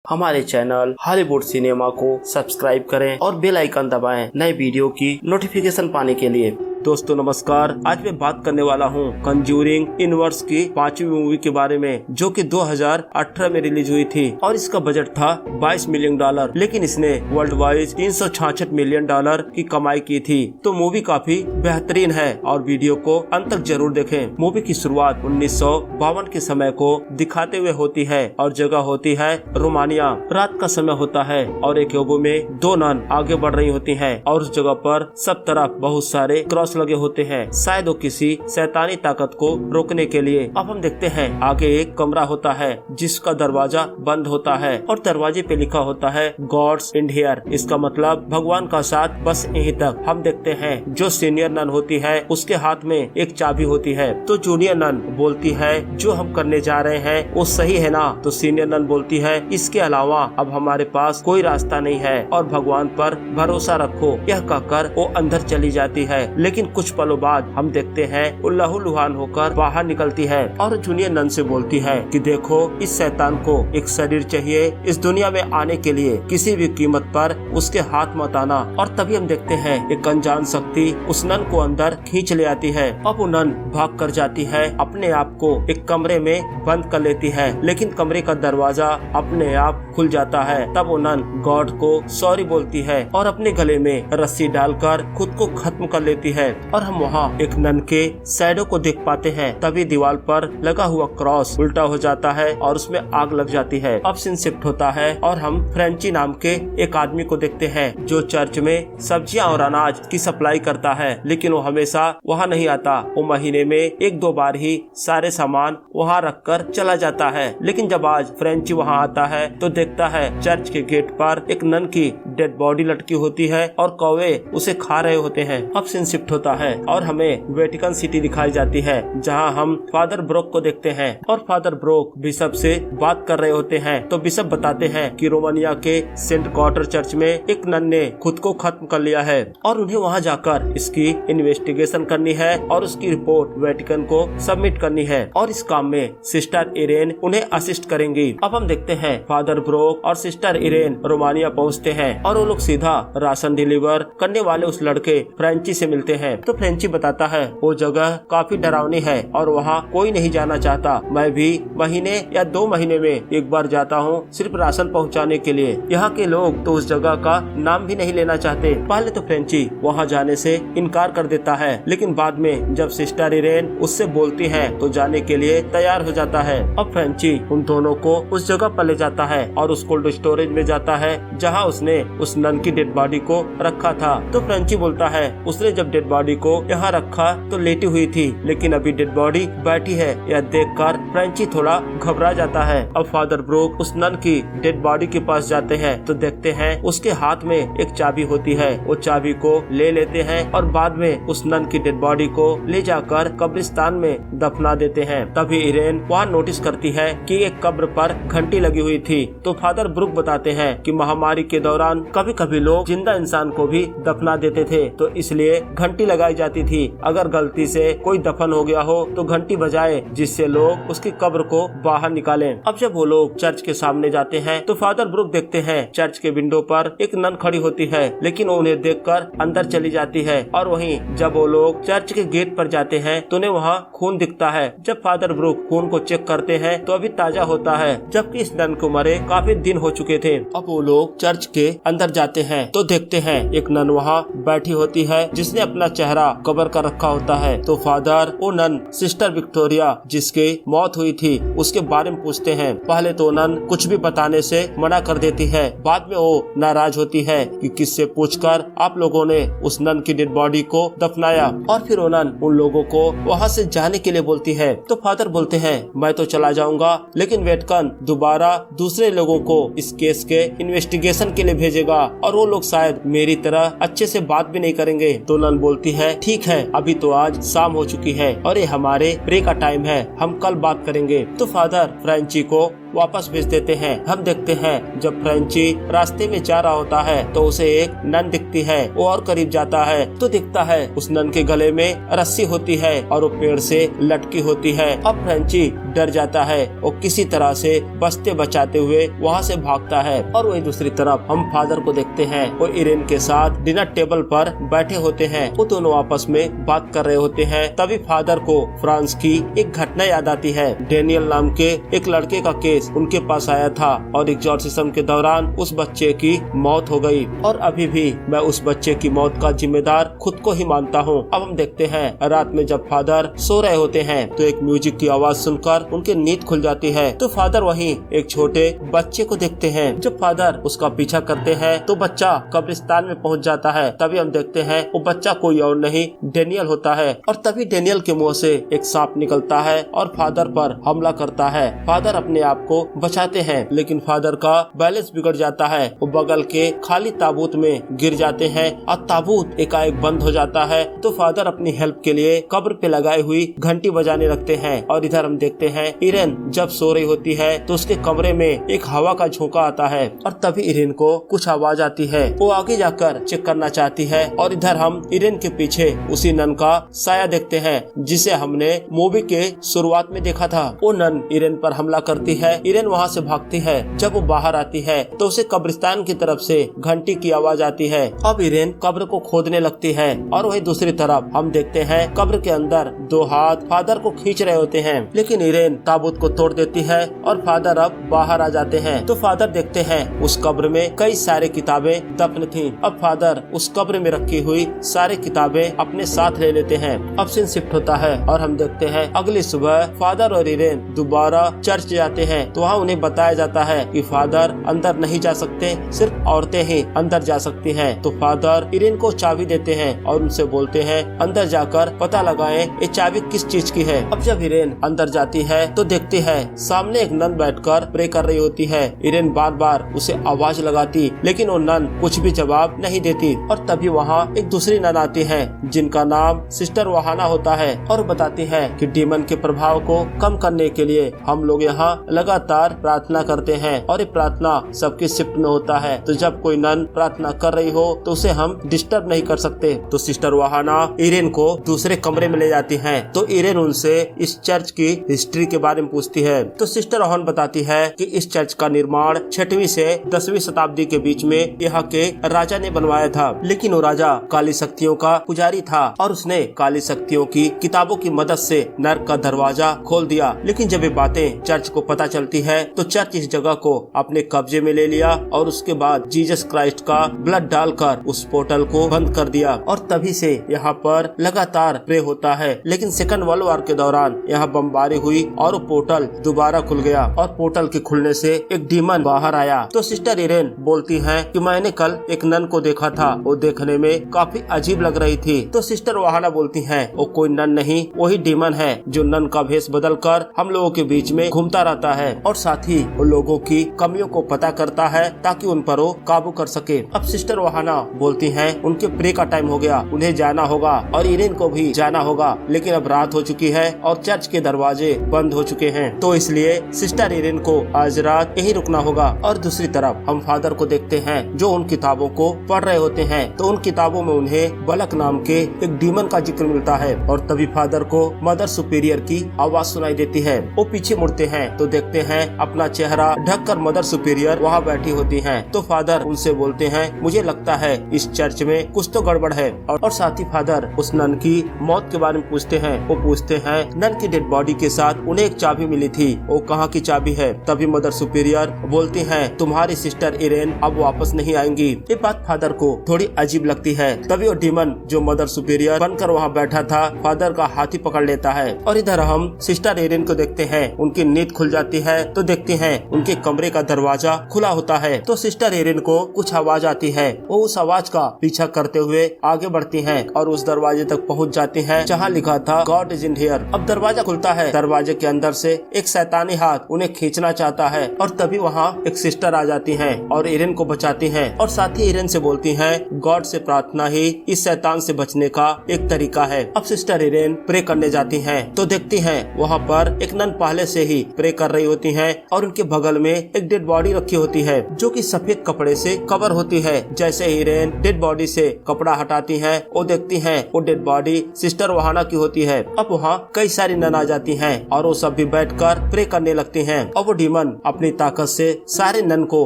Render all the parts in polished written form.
हमारे channel Hollywood cinema को subscribe करें और बेल आइकन दबाएं नए वीडियो की नोटिफिकेशन पाने के लिए। दोस्तों नमस्कार, आज मैं बात करने वाला हूं कंज्यूरिंग यूनिवर्स की 5वीं मूवी के बारे में, जो कि 2018 में रिलीज हुई थी और इसका बजट था $22 मिलियन, लेकिन इसने वर्ल्ड वाइड $366 मिलियन की कमाई की थी। तो मूवी काफी बेहतरीन है और वीडियो को अंत तक जरूर देखें। मूवी की शुरुआत 1952 के समय को दिखाते हुए होती है और जगह होती है रोमानिया। रात का समय होता है और एक युगों में 2 नन आगे बढ़ रही होती हैं और उस जगह पर सब तरफ बहुत सारे क्रॉस लगे होते हैं, शायद वो किसी शैतानी ताकत को रोकने के लिए। अब हम देखते हैं आगे एक कमरा होता है जिसका दरवाजा बंद होता है और दरवाजे पे लिखा होता है गॉड्स इन हियर। इसका मतलब भगवान का साथ बस यहीं तक। हम देखते हैं जो सीनियर नन होती है उसके हाथ में एक चाबी होती है, तो जूनियर नन बोलती है जो हम करने जा रहे हैं वो सही है ना? तो सीनियर नन बोलती है इसके अलावा अब हमारे पास कोई रास्ता नहीं है और भगवान पर भरोसा रखो। यह कहकर वो अंदर चली जाती है, लेकिन कुछ पलों बाद हम देखते हैं वो लहूलुहान होकर बाहर निकलती है और जूनियर नन से बोलती है कि देखो, इस शैतान को एक शरीर चाहिए इस दुनिया में आने के लिए, किसी भी कीमत पर उसके हाथ मत आना। और तभी हम देखते हैं एक अनजान शक्ति उस नन को अंदर खींच ले आती है। अब वो नन भाग कर जाती है, अपने आप को एक कमरे में बंद कर लेती है, लेकिन कमरे का दरवाजा अपने आप खुल जाता है। तब वो नन गॉड को सॉरी बोलती है और अपने गले में रस्सी डालकर खुद को खत्म कर लेती है और हम वहाँ एक नन के शैडो को देख पाते हैं। तभी दीवार पर लगा हुआ क्रॉस उल्टा हो जाता है और उसमें आग लग जाती है। अब सीन शिफ्ट होता है और हम फ्रेंची नाम के एक आदमी को देखते हैं जो चर्च में सब्जियां और अनाज की सप्लाई करता है, लेकिन वो हमेशा वहाँ नहीं आता। वो महीने में 1-2 बार ही सारे सामान वहाँ रख कर चला जाता है। लेकिन जब आज फ्रेंची वहाँ आता है तो देखता है चर्च के गेट पर एक नन की डेड बॉडी लटकी होती है और कौवे उसे खा रहे होते हैं। अब सीन शिफ्ट होता है और हमें वेटिकन सिटी दिखाई जाती है, जहां हम फादर ब्रोक को देखते हैं और फादर ब्रोक बिशप से बात कर रहे होते हैं। तो बिशप बताते हैं कि रोमानिया के सेंट क्वार्टर चर्च में एक नन ने खुद को खत्म कर लिया है और उन्हें वहां जाकर इसकी इन्वेस्टिगेशन करनी है और उसकी रिपोर्ट वेटिकन को सबमिट करनी है और इस काम में सिस्टर इरेन उन्हें असिस्ट करेंगी। अब हम देखते हैं फादर ब्रोक और सिस्टर इरेन रोमानिया पहुँचते हैं और वो लोग सीधा राशन डिलीवर करने वाले उस लड़के फ्रेंची से मिलते हैं। तो फ्रेंची बताता है वो जगह काफी डरावनी है और वहाँ कोई नहीं जाना चाहता। मैं भी महीने या 2 महीने में एक बार जाता हूँ सिर्फ राशन पहुँचाने के लिए। यहाँ के लोग तो उस जगह का नाम भी नहीं लेना चाहते। पहले तो फ्रेंची वहाँ जाने से इनकार कर देता है, लेकिन बाद में जब सिस्टर इरेन उससे बोलती है तो जाने के लिए तैयार हो जाता है। अब फ्रेंची उन दोनों को उस जगह पर ले जाता है और उस कोल्ड स्टोरेज में जाता है जहाँ उसने उस नन की डेड बॉडी को रखा था। तो फ्रेंची बोलता है उसने जब डेड बॉडी को यहाँ रखा तो लेटी हुई थी, लेकिन अभी डेड बॉडी बैठी है। यह देखकर फ्रेंची थोड़ा घबरा जाता है। अब फादर ब्रोक उस नन की डेड बॉडी के पास जाते हैं तो देखते हैं उसके हाथ में एक चाबी होती है। वो चाबी को ले लेते हैं और बाद में उस नन की डेड बॉडी को ले जाकर कब्रिस्तान में दफना देते हैं। तभी इरेन वहाँ नोटिस करती है कि एक कब्र पर घंटी लगी हुई थी। तो फादर ब्रुक बताते हैं कि महामारी के दौरान कभी कभी लोग जिंदा इंसान को भी दफना देते थे, तो इसलिए घंटी लगाई जाती थी। अगर गलती से कोई दफन हो गया हो तो घंटी बजाए, जिससे लोग उसकी कब्र को बाहर निकालें। अब जब वो लोग चर्च के सामने जाते हैं तो फादर ब्रुक देखते हैं चर्च के विंडो पर एक नन खड़ी होती है, लेकिन वो उन्हें देखकर अंदर चली जाती है। और वहीं जब वो लोग चर्च के गेट पर जाते हैं तो उन्हें वहाँ खून दिखता है। जब फादर ब्रुक खून को चेक करते हैं तो अभी ताजा होता है, जबकि इस नन को मरे काफी दिन हो चुके थे। अब वो लोग चर्च के अंदर जाते हैं तो देखते हैं एक नन वहाँ बैठी होती है जिसने अपना चेहरा कवर कर रखा होता है। तो फादर वो नन सिस्टर विक्टोरिया जिसकी मौत हुई थी उसके बारे में पूछते हैं। पहले तो नन कुछ भी बताने से मना कर देती है, बाद में वो नाराज होती है कि किससे पूछकर आप लोगों ने उस नन की डेड बॉडी को दफनाया। और फिर वो नन उन लोगों को वहाँ से जाने के लिए बोलती है। तो फादर बोलते हैं मैं तो चला जाऊंगा, लेकिन वेटिकन दोबारा दूसरे लोगों को इस केस के इन्वेस्टिगेशन के लिए भेजेगा और वो लोग शायद मेरी तरह अच्छे से बात भी नहीं करेंगे। तो नन बोलती है ठीक है, अभी तो आज शाम हो चुकी है और ये हमारे प्रे का टाइम है, हम कल बात करेंगे। तो फादर फ्रेंची को वापस भेज देते हैं। हम देखते हैं जब फ्रेंची रास्ते में जा रहा होता है तो उसे एक नन दिखती है। वो और करीब जाता है तो दिखता है उस नन के गले में रस्सी होती है और वो पेड़ से लटकी होती है। अब फ्रेंची डर जाता है। वो किसी तरह से बचते बचाते हुए वहाँ से भागता है। और वही दूसरी तरफ हम फादर को देखते हैं। वो इरेन के साथ डिनर टेबल पर बैठे होते हैं। वो दोनों आपस में बात कर रहे होते हैं। तभी फादर को फ्रांस की एक घटना याद आती है। डेनियल नाम के एक लड़के का केस उनके पास आया था और एग्जॉर्सिज्म के दौरान उस बच्चे की मौत हो गई और अभी भी मैं उस बच्चे की मौत का जिम्मेदार खुद को ही मानता हूँ। अब हम देखते हैं रात में जब फादर सो रहे होते हैं तो एक म्यूजिक की आवाज सुनकर उनकी नींद खुल जाती है। तो फादर वहीं एक छोटे बच्चे को देखते हैं। जब फादर उसका पीछा करते हैं तो बच्चा कब्रिस्तान में पहुंच जाता है। तभी हम देखते हैं वो बच्चा कोई और नहीं डेनियल होता है। और तभी डेनियल के मुंह से एक सांप निकलता है और फादर पर हमला करता है। फादर अपने आप को बचाते हैं लेकिन फादर का बैलेंस बिगड़ जाता है। वो बगल के खाली ताबूत में गिर जाते हैं और ताबूत एकाएक बंद हो जाता है। तो फादर अपनी हेल्प के लिए कब्र पे लगाई हुई घंटी बजाने लगते हैं। और इधर हम देखते हैं इरेन जब सो रही होती है तो उसके कमरे में एक हवा का झोंका आता है और तभी इरेन को कुछ आवाज आती है। वो आगे जाकर चेक करना चाहती है और इधर हम इरेन के पीछे उसी नन का साया देखते हैं जिसे हमने मूवी के शुरुआत में देखा था। वो नन इरेन पर हमला करती है। इरेन वहाँ से भागती है। जब वो बाहर आती है तो उसे कब्रिस्तान की तरफ से घंटी की आवाज आती है। अब इरेन कब्र को खोदने लगती है और वही दूसरी तरफ हम देखते हैं कब्र के अंदर दो हाथ फादर को खींच रहे होते हैं लेकिन इरेन ताबूत को तोड़ देती है और फादर अब बाहर आ जाते हैं। तो फादर देखते हैं उस कब्र में कई सारे किताबें दफन थी। अब फादर उस कब्र में रखी हुई सारी किताबें अपने साथ ले लेते हैं। अब सीन शिफ्ट होता है और हम देखते हैं अगली सुबह फादर और इरेन दोबारा चर्च जाते हैं। तो वहाँ उन्हें बताया जाता है कि फादर अंदर नहीं जा सकते, सिर्फ औरतें ही अंदर जा सकती हैं। तो फादर इरेन को चाबी देते हैं और उनसे बोलते हैं अंदर जाकर पता लगाएं ये चाबी किस चीज की है। अब जब इरेन अंदर जाती है तो देखती है सामने एक नन बैठकर प्रे कर रही होती है। इरेन बार बार उसे आवाज लगाती लेकिन वो नन कुछ भी जवाब नहीं देती। और तभी वहाँ एक दूसरी नन आती है जिनका नाम सिस्टर वहाना होता है और बताती है कि डीमन के प्रभाव को कम करने के लिए हम लोग यहाँ लगातार प्रार्थना करते हैं और ये प्रार्थना सबकी शिफ्ट में होता है। तो जब कोई नन प्रार्थना कर रही हो तो उसे हम डिस्टर्ब नहीं कर सकते। तो सिस्टर वहाना इरेन को दूसरे कमरे में ले जाती है। तो इरेन उनसे इस चर्च की हिस्ट्री के बारे में पूछती है। तो सिस्टर वहान बताती है कि इस चर्च का निर्माण 6वीं से 10वीं शताब्दी के बीच में यहाँ के राजा ने बनवाया था। लेकिन वो राजा काली शक्तियों का पुजारी था और उसने काली शक्तियों की किताबों की मदद से नर्क का दरवाजा खोल दिया। लेकिन जब ये बातें चर्च को पता चलती है तो चर्च इस जगह को अपने कब्जे में ले लिया और उसके बाद जीसस क्राइस्ट का ब्लड डालकर उस पोर्टल को बंद कर दिया। और तभी से यहाँ पर लगातार प्रे होता है। लेकिन सेकंड वर्ल्ड वॉर के दौरान यहाँ बमबारी हुई और वो पोर्टल दोबारा खुल गया और पोर्टल के खुलने से एक डीमन बाहर आया। तो सिस्टर इरेन बोलती है कि मैंने कल एक नन को देखा था, वो देखने में काफी अजीब लग रही थी। तो सिस्टर वहाना बोलती है वो कोई नन नहीं, वही डीमन है जो नन का भेष बदल कर हम लोगों के बीच में घूमता रहता है और साथ ही वो लोगों की कमियों को पता करता है ताकि उन पर वो काबू कर सके। अब सिस्टर वहाना बोलती है उनके प्रे का टाइम हो गया, उन्हें जाना होगा और इरेन को भी जाना होगा। लेकिन अब रात हो चुकी है और चर्च के दरवाजे बंद हो चुके हैं। तो इसलिए सिस्टर इरेन को आज रात यही रुकना होगा। और दूसरी तरफ हम फादर को देखते हैं जो उन किताबों को पढ़ रहे होते हैं। तो उन किताबों में उन्हें बलक नाम के एक डीमन का जिक्र मिलता है। और तभी फादर को मदर सुपीरियर की आवाज सुनाई देती है। वो पीछे मुड़ते हैं तो देखते हैं अपना चेहरा ढककर मदर सुपीरियर वहाँ बैठी होती हैं। तो फादर उनसे बोलते हैं मुझे लगता है इस चर्च में कुछ तो गड़बड़ है। और साथ ही फादर उस नन की मौत के बारे में पूछते हैं। वो पूछते हैं नन की डेड बॉडी के साथ उन्हें एक चाबी मिली थी, वो कहाँ की चाबी है। तभी मदर सुपीरियर बोलती है तुम्हारी सिस्टर इरेन अब वापस नहीं आएंगी। ये बात फादर को थोड़ी अजीब लगती है। तभी वो डीमन जो मदर सुपीरियर बनकर वहाँ बैठा था फादर का हाथी पकड़ लेता है। और इधर हम सिस्टर इरेन को देखते हैं उनकी नींद खुल जाती है। तो देखते हैं उनके कमरे का दरवाजा खुला होता है। तो सिस्टर इरेन को कुछ आवाज आती है। वो उस आवाज का पीछा करते हुए आगे बढ़ती हैं और उस दरवाजे तक पहुंच जाती हैं जहां लिखा था गॉड इज इन हियर। अब दरवाजा खुलता है। दरवाजे के अंदर से एक शैतानी हाथ उन्हें खींचना चाहता है और तभी वहाँ एक सिस्टर आ जाती हैं और इरेन को बचाती हैं और साथ ही इरेन से बोलती हैं गॉड से प्रार्थना ही इस शैतान से बचने का एक तरीका है। अब सिस्टर इरेन प्रे करने जाती हैं तो देखती हैं वहाँ पर एक नन पहले से ही प्रे कर रही होती होती हैं और उनके बगल में एक डेड बॉडी रखी होती है जो कि सफेद कपड़े से कवर होती है। जैसे ही इरेन डेड बॉडी से कपड़ा हटाती है वो देखती है वो डेड बॉडी सिस्टर वहाना की होती है। अब वहाँ कई सारी नन आ जाती हैं और वो सब भी बैठकर प्रे करने लगती हैं और वो डीमन अपनी ताकत से सारे नन को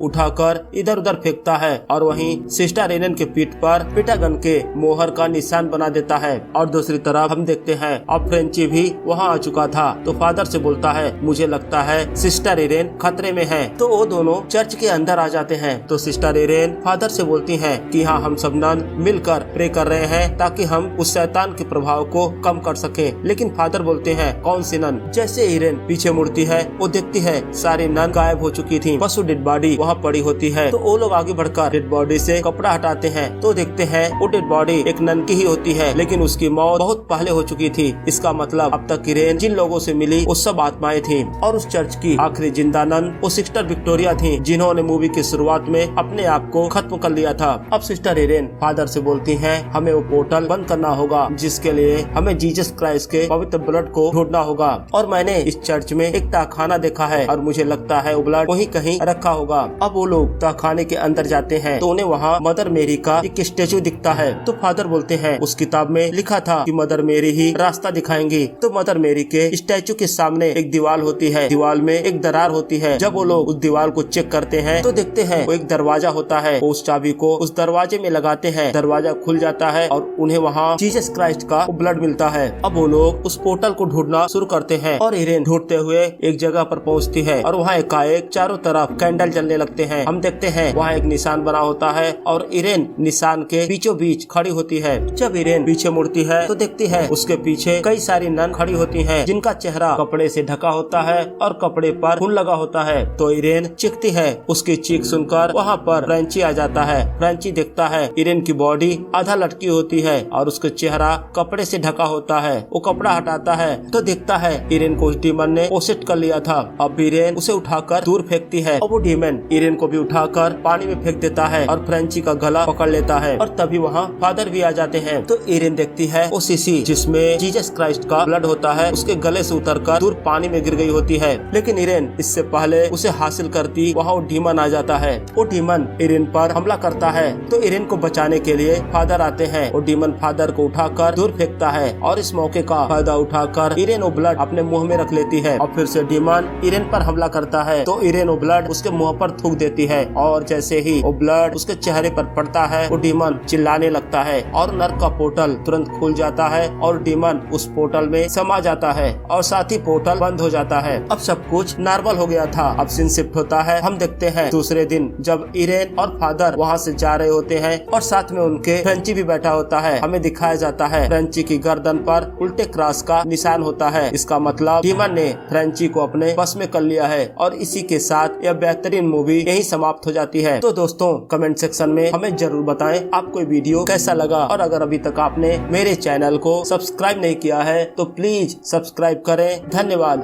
उठाकर इधर उधर फेंकता है और वहीं सिस्टर इरेन के पीठ पर पेंटागन के मोहर का निशान बना देता है। और दूसरी तरफ हम देखते हैं अब फ्रेंची भी वहाँ आ चुका था तो फादर से बोलता है मुझे लगता है सिस्टर इरेन खतरे में है। तो वो दोनों चर्च के अंदर आ जाते हैं। तो सिस्टर इरेन फादर से बोलती हैं कि हाँ हम सब नन मिलकर प्रे कर रहे हैं ताकि हम उस शैतान के प्रभाव को कम कर सके। लेकिन फादर बोलते हैं कौन सी नन। जैसे इरेन पीछे मुड़ती है वो देखती है सारी नन गायब हो चुकी थी, बस वो डेड बॉडी वहाँ पड़ी होती है। तो वो लोग आगे बढ़कर डेड बॉडी से कपड़ा हटाते हैं तो देखते हैं वो डेड बॉडी एक नन की ही होती है लेकिन उसकी मौत बहुत पहले हो चुकी थी। इसका मतलब अब तक इरेन जिन लोगों से मिली वो सब आत्माएं थी और उस चर्च की आखिरी जिंदा नन वो सिस्टर विक्टोरिया थी जिन्होंने मूवी की शुरुआत में अपने आप को खत्म कर लिया था। अब सिस्टर इरेन फादर से बोलती हैं हमें वो पोर्टल बंद करना होगा जिसके लिए हमें जीसस क्राइस्ट के पवित्र ब्लड को ढूंढना होगा। और मैंने इस चर्च में एक तहखाना देखा है और मुझे लगता है वो ब्लड वहीं कहीं रखा होगा। अब वो लोग तहखाने के अंदर जाते हैं तो उन्हें वहाँ मदर मेरी का एक स्टेचू दिखता है। तो फादर बोलते हैं उस किताब में लिखा था कि मदर मेरी ही रास्ता दिखाएंगी। तो मदर मेरी के स्टेचू के सामने एक दीवार होती है, दीवार में एक दरार होती है। जब वो लोग उस दीवार को चेक करते हैं तो देखते हैं वो एक दरवाजा होता है। वो उस चाबी को उस दरवाजे में लगाते हैं, दरवाजा खुल जाता है और उन्हें वहाँ जीसस क्राइस्ट का ब्लड मिलता है। अब वो लोग उस पोर्टल को ढूंढना शुरू करते हैं और इरेन ढूंढते हुए एक जगह पर पहुँचती है और वहाँ एकाएक चारों तरफ कैंडल जलने लगते हैं। हम देखते हैं वहाँ एक निशान बना होता है और इरेन निशान के बीचों बीच खड़ी होती है। जब इरेन पीछे मुड़ती है तो देखती है उसके पीछे कई सारी नन खड़ी होती हैं जिनका चेहरा कपड़े से ढका होता है और कपड़े पर खून लगा होता है। तो इरेन चीखती है, उसकी चीख सुनकर वहाँ पर फ्रेंची आ जाता है। फ्रेंची देखता है इरेन की बॉडी आधा लटकी होती है और उसका चेहरा कपड़े से ढका होता है। वो कपड़ा हटाता है तो देखता है इरेन को उस डीमन ने पोसेट कर लिया था। अब इरेन उसे उठाकर दूर फेंकती है और वो डीमन इरेन को भी उठाकर पानी में फेंक देता है और फ्रेंची का गला पकड़ लेता है। और तभी वहाँ फादर भी आ जाते हैं। तो इरेन देखती है वो शीशी जिसमें जीसस क्राइस्ट का ब्लड होता है उसके गले से उतरकर दूर पानी में गिर गई होती है। लेकिन इरेन इससे पहले उसे हासिल करती वहाँ वो डीमन आ जाता है। वो डीमन इरेन पर हमला करता है तो इरेन को बचाने के लिए फादर आते हैं। वो डीमन फादर को उठाकर दूर फेंकता है और इस मौके का फायदा उठाकर इरेन वो ब्लड अपने मुंह में रख लेती है और फिर से डीमन इरेन पर हमला करता है तो इरेन वो ब्लड उसके मुंह पर थूक देती है और जैसे ही वो ब्लड उसके चेहरे पर पड़ता है वो डीमन चिल्लाने लगता है और नर्क का पोर्टल तुरंत खुल जाता है और डीमन उस पोर्टल में समा जाता है और साथ ही पोर्टल बंद हो जाता है। अब सब कुछ नॉर्मल हो गया था। अब सीन शिफ्ट होता है। हम देखते हैं दूसरे दिन जब इरेन और फादर वहाँ से जा रहे होते हैं और साथ में उनके फ्रेंची भी बैठा होता है। हमें दिखाया जाता है फ्रेंची की गर्दन पर उल्टे क्रॉस का निशान होता है। इसका मतलब डीमन ने फ्रेंची को अपने बस में कर लिया है। और इसी के साथ यह बेहतरीन मूवी यही समाप्त हो जाती है। तो दोस्तों कमेंट सेक्शन में हमें जरूर बताएं आपको वीडियो कैसा लगा और अगर अभी तक आपने मेरे चैनल को सब्सक्राइब नहीं किया है तो प्लीज सब्सक्राइब करें। धन्यवाद।